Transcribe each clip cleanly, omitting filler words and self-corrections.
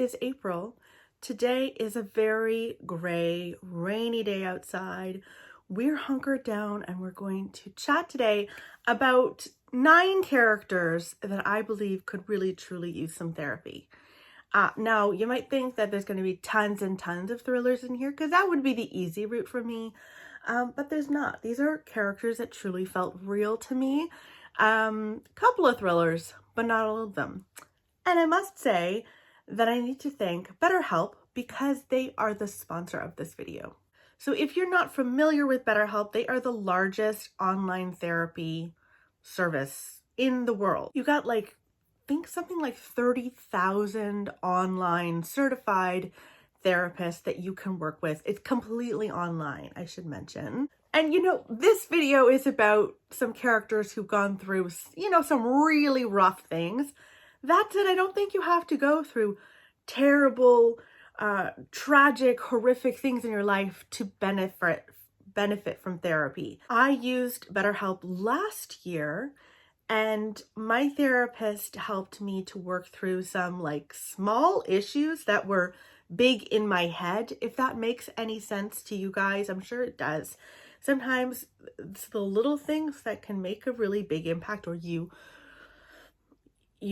is April. Today is a very gray, rainy day outside. We're hunkered down and we're going to chat today about 9 characters that I believe could really truly use some therapy. Now, you might think that there's going to be tons and tons of thrillers in here because that would be the easy route for me, but there's not. These are characters that truly felt real to me. Couple of thrillers, but not all of them. And I must say that I need to thank BetterHelp because they are the sponsor of this video. So if you're not familiar with BetterHelp, they are the largest online therapy service in the world. You got I think something like 30,000 online certified therapists that you can work with. It's completely online, I should mention. And this video is about some characters who've gone through, some really rough things. That said, I don't think you have to go through terrible, tragic, horrific things in your life to benefit from therapy. I used BetterHelp last year, and my therapist helped me to work through some small issues that were big in my head, if that makes any sense to you guys. I'm sure it does. Sometimes it's the little things that can make a really big impact, or you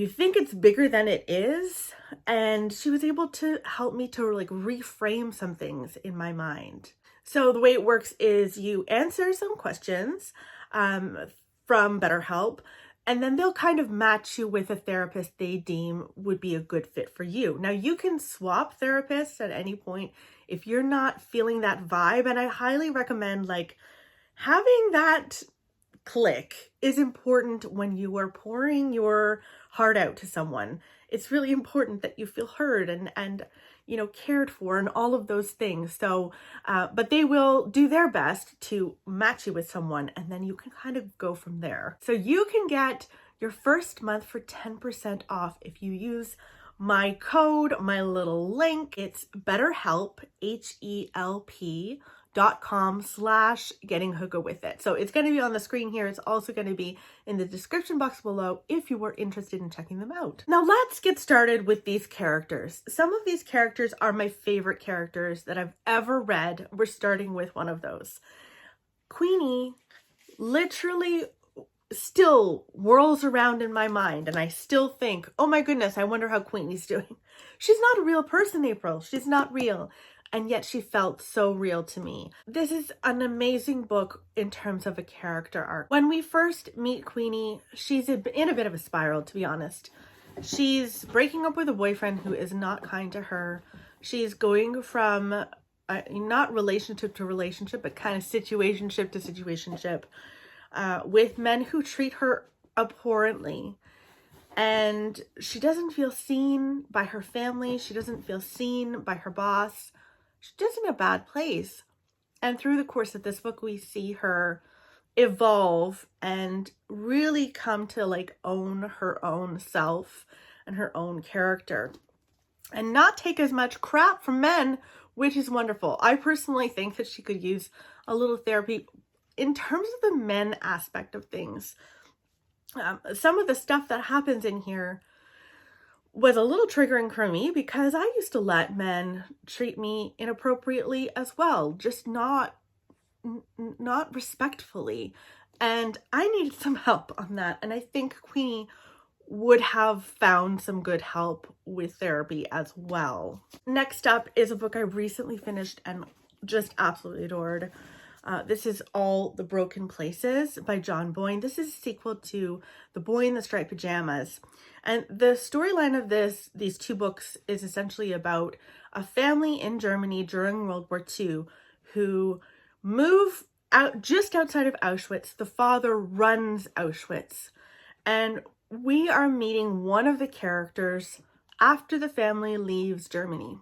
think it's bigger than it is. And she was able to help me to reframe some things in my mind. So the way it works is you answer some questions from BetterHelp, and then they'll kind of match you with a therapist they deem would be a good fit for you. Now, you can swap therapists at any point if you're not feeling that vibe. And I highly recommend having that click is important when you are pouring your heart out to someone. It's really important that you feel heard and cared for and all of those things. So, but they will do their best to match you with someone, and then you can kind of go from there. So you can get your first month for 10% off if you use my code, my little link. It's BetterHelp, HELP.com/gettinghookah-with-it. So it's going to be on the screen here. It's also going to be in the description box below if you were interested in checking them out. Now let's get started with these characters. Some of these characters are my favorite characters that I've ever read. We're starting with one of those. Queenie literally still whirls around in my mind, and I still think, oh my goodness, I wonder how Queenie's doing. She's not a real person, April. She's not real. And yet she felt so real to me. This is an amazing book in terms of a character arc. When we first meet Queenie, she's in a bit of a spiral, to be honest. She's breaking up with a boyfriend who is not kind to her. She's going from not relationship to relationship, but kind of situationship to situationship with men who treat her abhorrently. And she doesn't feel seen by her family. She doesn't feel seen by her boss. She's just in a bad place. And through the course of this book, we see her evolve and really come to own her own self and her own character and not take as much crap from men, which is wonderful. I personally think that she could use a little therapy in terms of the men aspect of things. Some of the stuff that happens in here was a little triggering for me because I used to let men treat me inappropriately as well, just not respectfully. And I needed some help on that. And I think Queenie would have found some good help with therapy as well. Next up is a book I recently finished and just absolutely adored. This is All the Broken Places by John Boyne. This is a sequel to The Boy in the Striped Pajamas. And the storyline of these 2 books is essentially about a family in Germany during World War II who move out just outside of Auschwitz. The father runs Auschwitz. And we are meeting one of the characters after the family leaves Germany.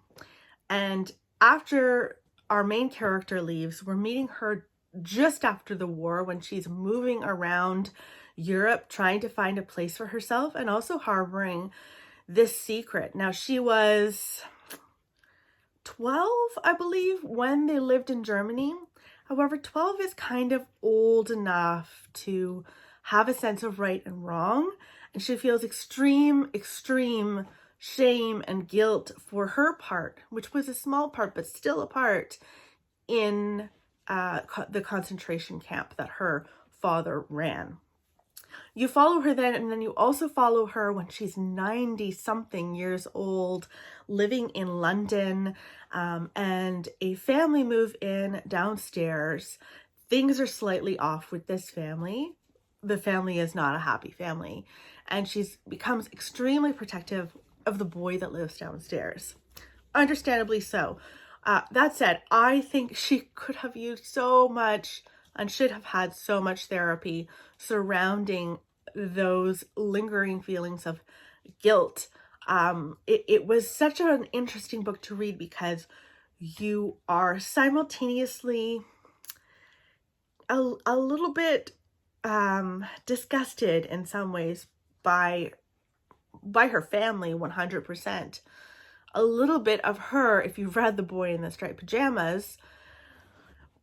And after our main character leaves, we're meeting her just after the war when she's moving around Europe trying to find a place for herself and also harboring this secret. Now, she was 12, I believe, when they lived in Germany. However, 12 is kind of old enough to have a sense of right and wrong, and she feels extreme shame and guilt for her part, which was a small part, but still a part in the concentration camp that her father ran. You follow her then, and then you also follow her when she's 90 something years old, living in London, and a family move in downstairs. Things are slightly off with this family. The family is not a happy family, and she becomes extremely protective of the boy that lives downstairs. Understandably so. That said, I think she could have used so much and should have had so much therapy surrounding those lingering feelings of guilt. It was such an interesting book to read because you are simultaneously a little bit disgusted in some ways by her family, 100%. A little bit of her, if you've read The Boy in the Striped Pajamas,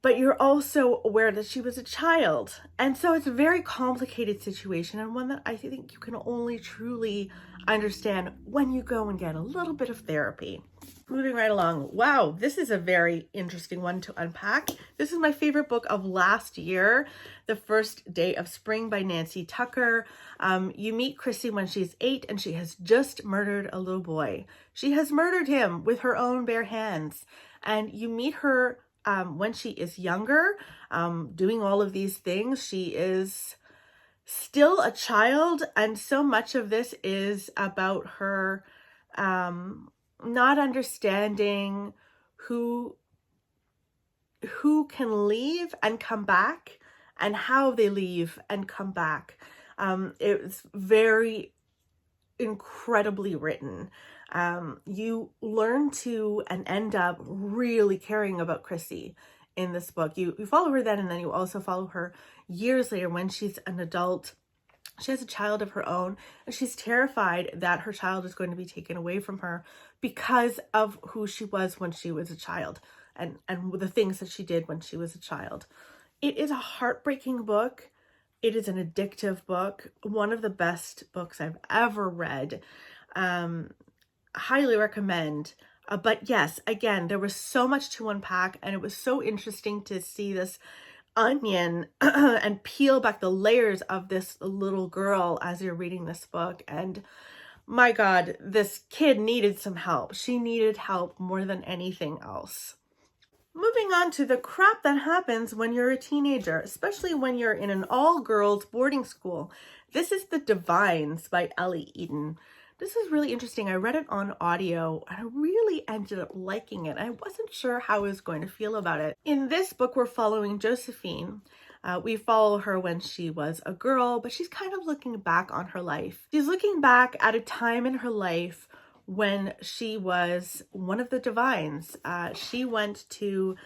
but you're also aware that she was a child. And so it's a very complicated situation, and one that I think you can only truly understand when you go and get a little bit of therapy. Moving right along. Wow, this is a very interesting one to unpack. This is my favorite book of last year, The First Day of Spring by Nancy Tucker. You meet Chrissy when she's 8 and she has just murdered a little boy. She has murdered him with her own bare hands. And you meet her when she is younger, doing all of these things. She is still a child, and so much of this is about her not understanding who can leave and come back and how they leave and come back. It was very incredibly written. You learn to and end up really caring about Chrissy in this book. You follow her then, and then you also follow her years later when she's an adult. She has a child of her own, and she's terrified that her child is going to be taken away from her because of who she was when she was a child and the things that she did when she was a child. It is a heartbreaking book. It is an addictive book. One of the best books I've ever read. Highly recommend. But yes, again, there was so much to unpack, and it was so interesting to see this onion and peel back the layers of this little girl as you're reading this book. And my God, this kid needed some help. She needed help more than anything else. Moving on to the crap that happens when you're a teenager, especially when you're in an all-girls boarding school. This is The Divines by Ellie Eden. This is really interesting. I read it on audio and I really ended up liking it. I wasn't sure how I was going to feel about it. In this book, we're following Josephine. We follow her when she was a girl, but she's kind of looking back on her life. She's looking back at a time in her life when she was one of the Divines. She went to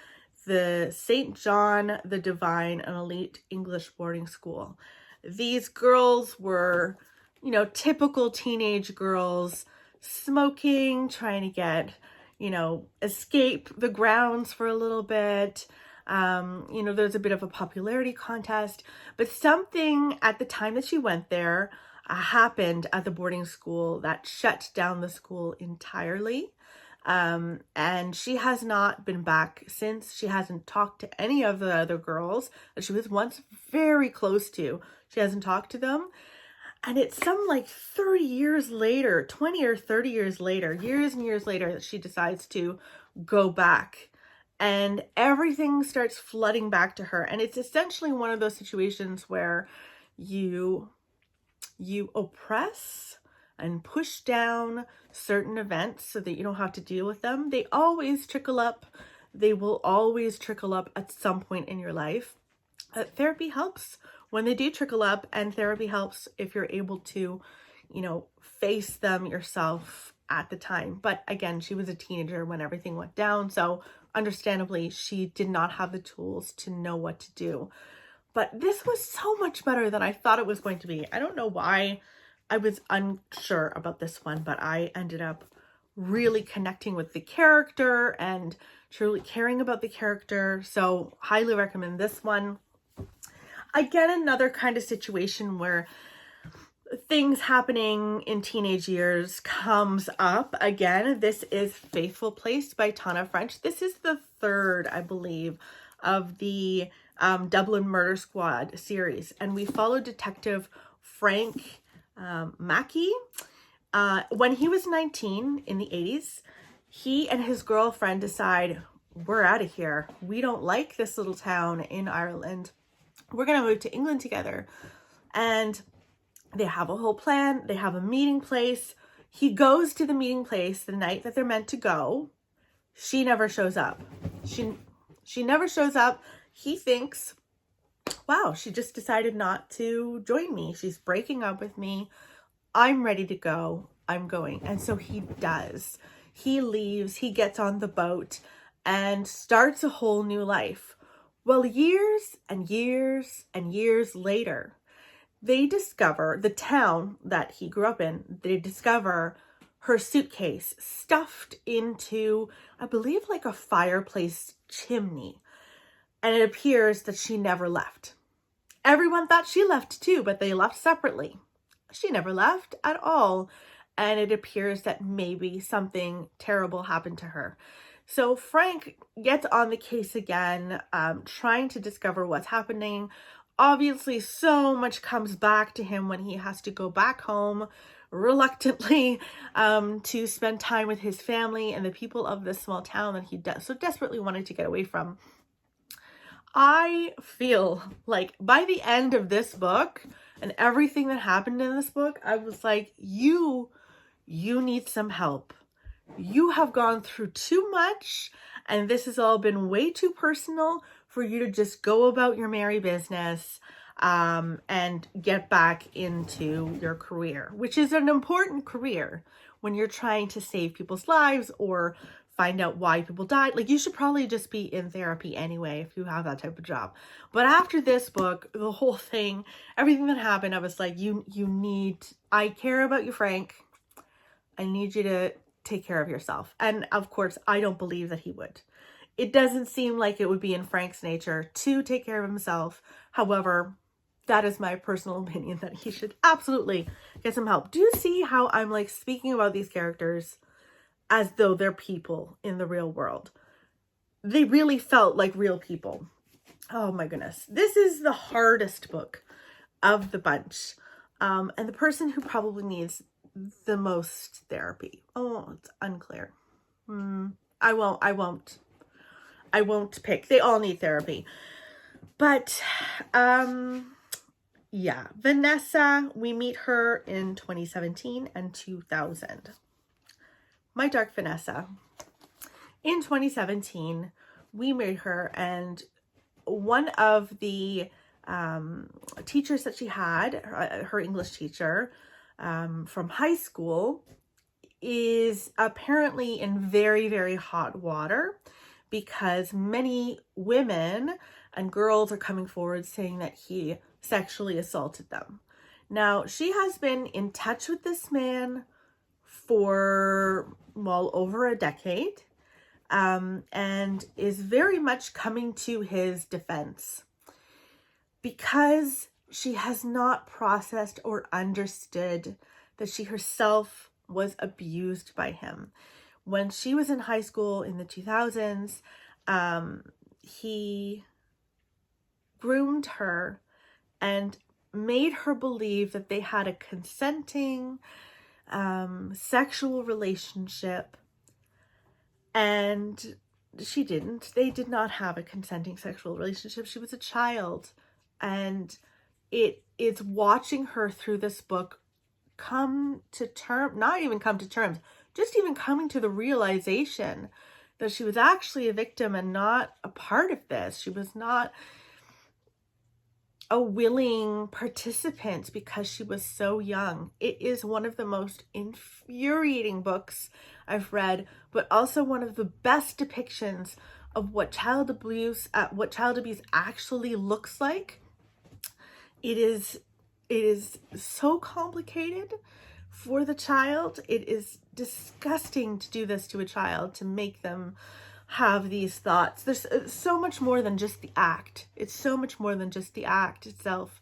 the St. John the Divine, an elite English boarding school. These girls were, you know, typical teenage girls, smoking, trying to get, you know, escape the grounds for a little bit. You know, there's a bit of a popularity contest, but something at the time that she went there happened at the boarding school that shut down the school entirely. And she has not been back since. She hasn't talked to any of the other girls that she was once very close to. She hasn't talked to them. And it's some like 30 years later, 20 or 30 years later, years and years later, that she decides to go back. And everything starts flooding back to her. And it's essentially one of those situations where you oppress and push down certain events so that you don't have to deal with them. They always trickle up. They will always trickle up at some point in your life. Therapy helps when they do trickle up, and therapy helps if you're able to, you know, face them yourself at the time. But again, she was a teenager when everything went down, so understandably, she did not have the tools to know what to do. But this was so much better than I thought it was going to be. I don't know why I was unsure about this one, but I ended up really connecting with the character and truly caring about the character. So highly recommend this one. Again, another kind of situation where things happening in teenage years comes up again. This is Faithful Place by Tana French. This is the third, I believe, of the Dublin Murder Squad series. And we follow Detective Frank Mackey. When he was 19 in the 80s, he and his girlfriend decide, we're out of here. We don't like this little town in Ireland. We're going to move to England together. And they have a whole plan. They have a meeting place. He goes to the meeting place the night that they're meant to go. She never shows up. She never shows up. He thinks, wow, she just decided not to join me. She's breaking up with me. I'm ready to go. I'm going. And so he does. He leaves. He gets on the boat and starts a whole new life. Well, years and years and years later, they discover, the town that he grew up in, they discover her suitcase stuffed into, I believe, like a fireplace chimney. And it appears that she never left. Everyone thought she left too, but they left separately. She never left at all. And it appears that maybe something terrible happened to her. So Frank gets on the case again, trying to discover what's happening. Obviously, so much comes back to him when he has to go back home reluctantly to spend time with his family and the people of this small town that he so desperately wanted to get away from. I feel like by the end of this book and everything that happened in this book, I was like, you need some help. You have gone through too much, and this has all been way too personal for you to just go about your merry business and get back into your career, which is an important career when you're trying to save people's lives or find out why people died. Like, you should probably just be in therapy anyway if you have that type of job. But after this book, the whole thing, everything that happened, I was like, I care about you, Frank. I need you to take care of yourself. And of course, I don't believe that he would. It doesn't seem like it would be in Frank's nature to take care of himself. However, that is my personal opinion, that he should absolutely get some help. Do you see how I'm like speaking about these characters as though they're people in the real world? They really felt like real people. Oh my goodness. This is the hardest book of the bunch. And the person who probably needs the most therapy. Oh, it's unclear. I won't pick. They all need therapy. But, yeah. Vanessa, we meet her in 2017 and 2000. My Dark Vanessa. In 2017, we met her, and one of the teachers that she had, her English teacher, from high school, is apparently in very, very hot water because many women and girls are coming forward saying that he sexually assaulted them. Now, she has been in touch with this man for, well, over a decade, and is very much coming to his defense because she has not processed or understood that she herself was abused by him. When she was in high school in the 2000s, he groomed her and made her believe that they had a consenting sexual relationship, and she didn't. They did not have a consenting sexual relationship. She was a child, and it is watching her through this book come to terms, not even come to terms, just even coming to the realization that she was actually a victim and not a part of this. She was not a willing participant because she was so young. It is one of the most infuriating books I've read, but also one of the best depictions of what child abuse actually looks like. It is so complicated for the child. It is disgusting to do this to a child, to make them have these thoughts. There's so much more than just the act. It's so much more than just the act itself.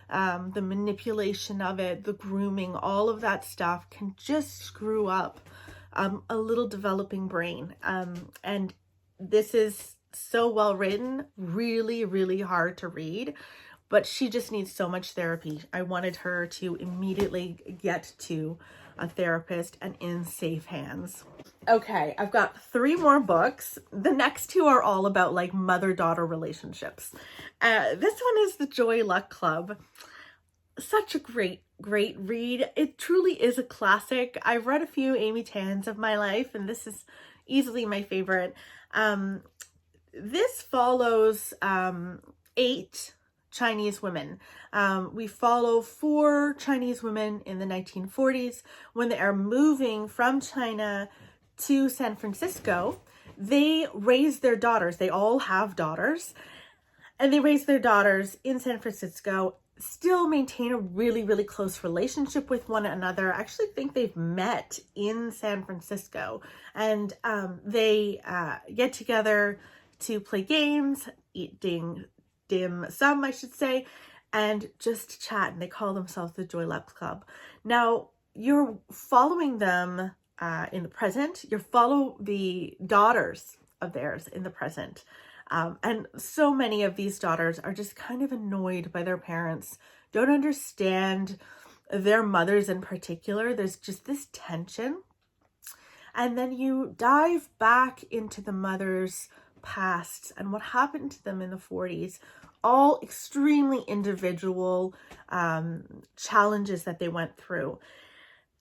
the manipulation of it, the grooming, all of that stuff can just screw up a little developing brain. And this is so well written, really, really hard to read, but she just needs so much therapy. I wanted her to immediately get to a therapist and in safe hands. Okay, I've got 3 more books. The next 2 are all about like mother-daughter relationships. This one is The Joy Luck Club. Such a great read. It truly is a classic. I've read a few Amy Tans of my life, and this is easily my favorite. This follows 8 Chinese women. We follow 4 Chinese women in the 1940s when they are moving from China to San Francisco. They raise their daughters. They all have daughters, and they raise their daughters in San Francisco, still maintain a really, really close relationship with one another. I actually think they've met in San Francisco, and they get together to play games, eat dim sum, I should say, and just chat, and they call themselves the Joy Luck Club. Now, you're following them in the present. You follow the daughters of theirs in the present. And so many of these daughters are just kind of annoyed by their parents, don't understand their mothers in particular. There's just this tension. And then you dive back into the mothers' past and what happened to them in the 40s, all extremely individual challenges that they went through.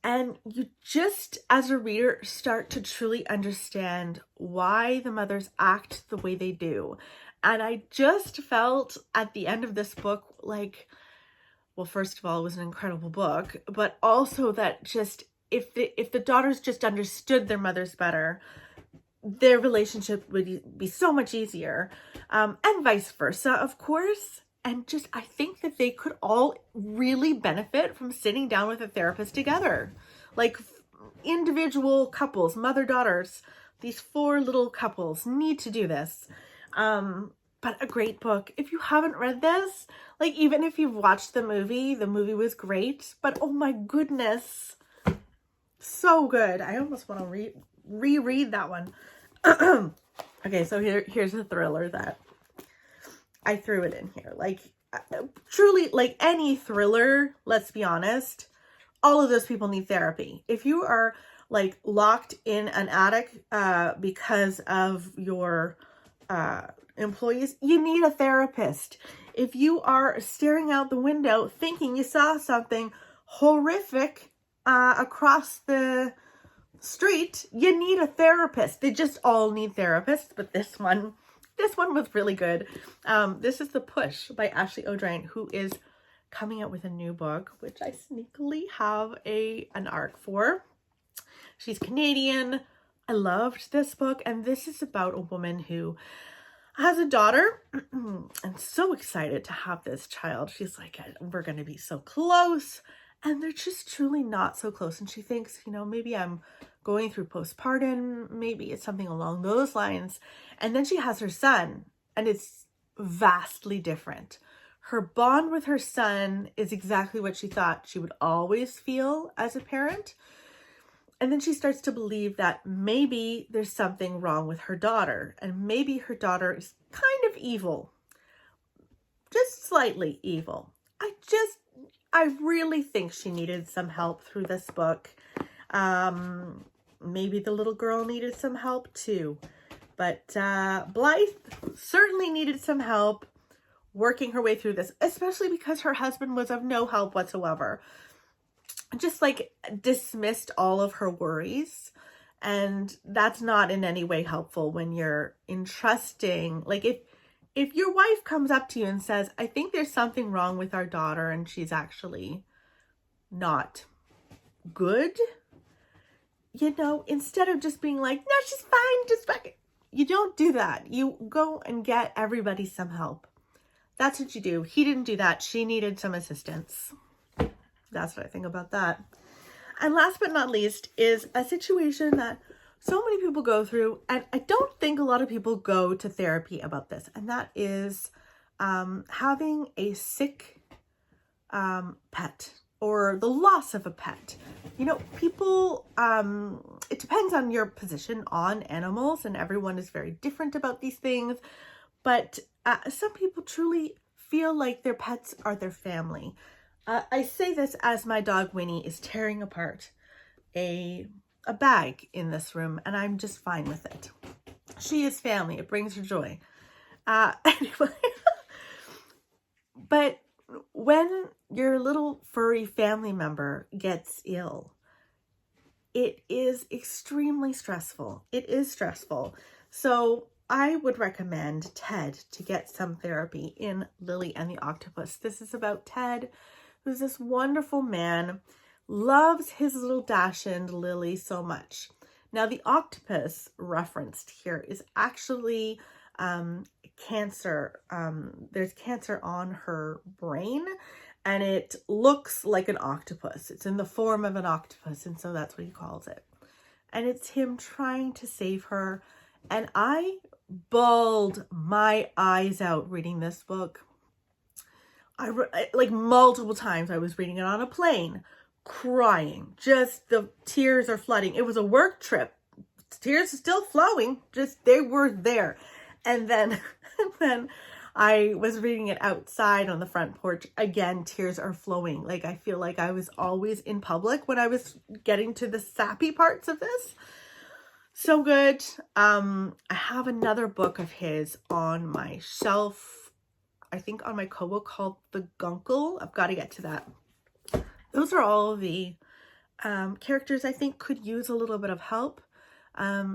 And you just, as a reader, start to truly understand why the mothers act the way they do. And I just felt at the end of this book, like, well, first of all, it was an incredible book, but also that just if the daughters just understood their mothers better, their relationship would be so much easier, and vice versa, of course. And just, I think that they could all really benefit from sitting down with a therapist together. Like individual couples, mother-daughters, these 4 little couples need to do this. But a great book. If you haven't read this, like even if you've watched the movie was great, but oh my goodness, so good. I almost want to reread that one. Okay, so here's a thriller that I threw it in here. Like, truly, like any thriller, let's be honest, all of those people need therapy. If you are like locked in an attic because of your employees, you need a therapist. If you are staring out the window thinking you saw something horrific across the street, you need a therapist. They just all need therapists, but this one was really good. This is The Push by Ashley O'Drain, who is coming out with a new book, which I sneakily have an arc for. She's Canadian. I loved this book, and this is about a woman who has a daughter and so excited to have this child. She's like, we're going to be so close, and they're just truly not so close. And she thinks, maybe I'm going through postpartum, maybe it's something along those lines. And then she has her son, and it's vastly different. Her bond with her son is exactly what she thought she would always feel as a parent. And then she starts to believe that maybe there's something wrong with her daughter, and maybe her daughter is kind of evil, just slightly evil. I really think she needed some help through this book. Maybe the little girl needed some help too, but Blythe certainly needed some help working her way through this, especially because her husband was of no help whatsoever. Just like dismissed all of her worries, and that's not in any way helpful when you're entrusting. Like if your wife comes up to you and says, I think there's something wrong with our daughter and she's actually not good, instead of just being like, no, she's fine, just fuck it. You don't do that. You go and get everybody some help. That's what you do. He didn't do that. She needed some assistance. That's what I think about that. And last but not least is a situation that so many people go through, and I don't think a lot of people go to therapy about this, and that is having a sick pet or the loss of a pet. You know, people, it depends on your position on animals, and everyone is very different about these things. But some people truly feel like their pets are their family. I say this as my dog Winnie is tearing apart a bag in this room, and I'm just fine with it. She is family. It brings her joy. Anyway, but when your little furry family member gets ill, it is extremely stressful. It is stressful. So I would recommend Ted to get some therapy in Lily and the Octopus. This is about Ted, who's this wonderful man, loves his little Dachshund Lily so much. Now, the octopus referenced here is actually cancer. There's cancer on her brain, and it looks like an octopus. It's in the form of an octopus, and so that's what he calls it. And it's him trying to save her. And I bawled my eyes out reading this book. Like multiple times. I was reading it on a plane, crying. Just the tears are flooding. It was a work trip. Tears are still flowing. Just they were there. And then I was reading it outside on the front porch. Again, tears are flowing. Like I feel like I was always in public when I was getting to the sappy parts of this. So good. I have another book of his on my shelf. I think on my Kobo called The Guncle. I've got to get to that. Those are all of the characters I think could use a little bit of help.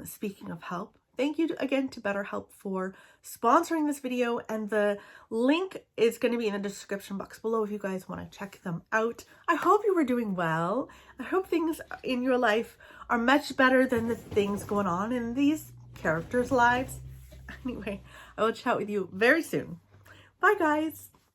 Speaking of help, thank you again to BetterHelp for sponsoring this video, and the link is going to be in the description box below if you guys want to check them out. I hope you were doing well. I hope things in your life are much better than the things going on in these characters' lives. Anyway, I will chat with you very soon. Bye, guys.